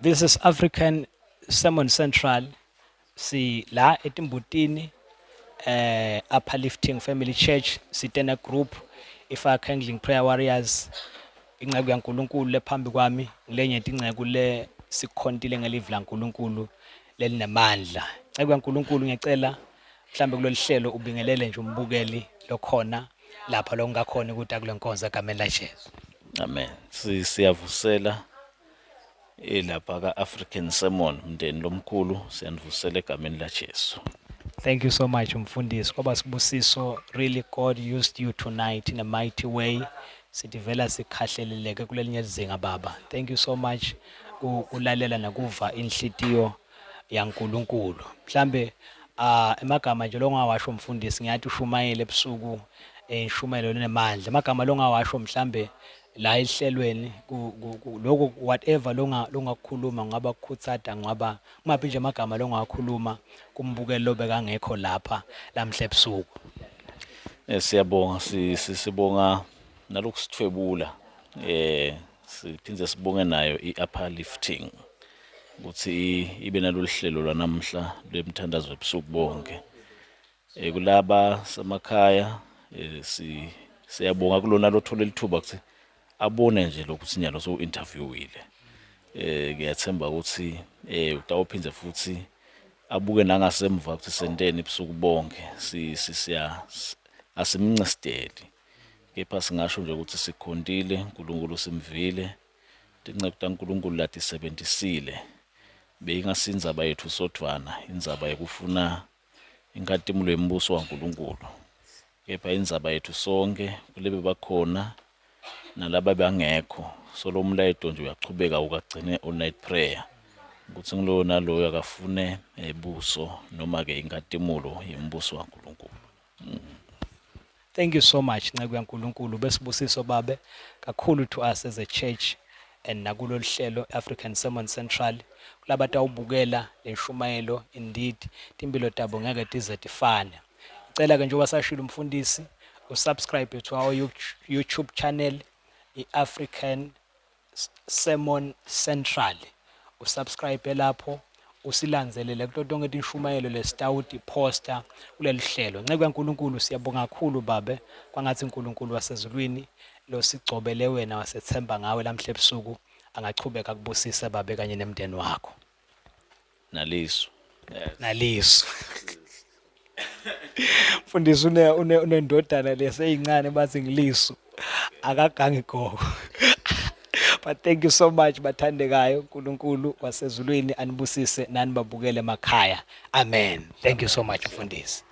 This is African Sermon Central. Si la etimbutini Uplifting Family Church sitena group ifaka handling prayer warriors inceku yaNkulunkulu lephambi kwami ngilenye inceku le sikhontile ngelive laNkulunkulu lelinamandla. Inceku yaNkulunkulu ngiyacela mhlambe kulolu hlelo ubingelele nje umbukeli lokhona lapha lo ngakhona ukuthi akule nkonzo egameni laJesu. Amen. Siyavusela lapha ka-African Sermon mndeni lomkhulu siyanivusela egameni laJesu. Thank you so much mfundisi kwaba sibusiso. Really God used you tonight in a mighty way. Sidivela sikhahleleleke kulelinye izinga baba. Thank you so much ukulalela nakuva inhlitiyo yaNkulunkulu. Mhlambe emagama nje longawasho umfundisi ngiyathi ushumayele ebusuku inshumayelo nemandla. Emagama longawasho mhlambe la ehlelweni lokho whatever longakhuluma ngaba kukhutsata ngaba kumaphi nje amagama longakhuluma kumbukelo lobeka ngekho lapha lamhla ebusuku. Siyabonga sibonga nalokusithwebula siphinde sibonge nayo i-uplifting ukuthi ibe nalolu hlelo lwanamhla lwemthandazo ebusuku bonke kulaba samakhaya siyabonga kulona lothola lithuba ukuthi abone nje lokuthi nyalo so interviewile ngiyathemba ukuthi utawuphinde futhi abuke nangasemva ukuthi senteni ebusuku bonke asimncesteli kepha singasho nje ukuthi sikhontile uNkulunkulu simvile inceku kaNkulunkulu lathi sebenzisile beyingasindzaba yethu sodwana indzaba yokufuna inkantolo yembuso kaNkulunkulu kepha indzaba yethu sonke kulebe bakhona nalaba bangekho so lo mlayito nje uyachubeka ukagcine all night prayer ukuthi ngilo naloyo akafune ebuso noma ke inkantolo yembuso kaNkulunkulu. Thank you so much nceku yaNkulunkulu besibusiso babe kakhulu to us as a church and nakulo hlelo African Sermon Central kulaba tawubukela leshumayelo indeed timpilo tabo ngeke tize tifane. Icela ke njengoba sashilo umfundisi usubscribe to our YouTube channel i-African Sermon Central. Usubscribe lapho usilanzelele kulo tonke tinshumayelo lesitawuti poster kuleli hlelo. Nceku yaNkulunkulu siyabonga kakhulu babe kwangathi uNkulunkulu wasezulwini lo sigcobele wena wasethemba ngawe lamhla ebusuku angachubeka kubusisa babe kanye nemndeni wakho. Naliso. Naliso. Mfundisi unendodana leseyincane bathi ngiliso akagangi gogo. But thank you so much bathandekayo uNkulunkulu wasezulwini anibusise nani babukele emakhaya. Amen. Thank you so much mfundisi.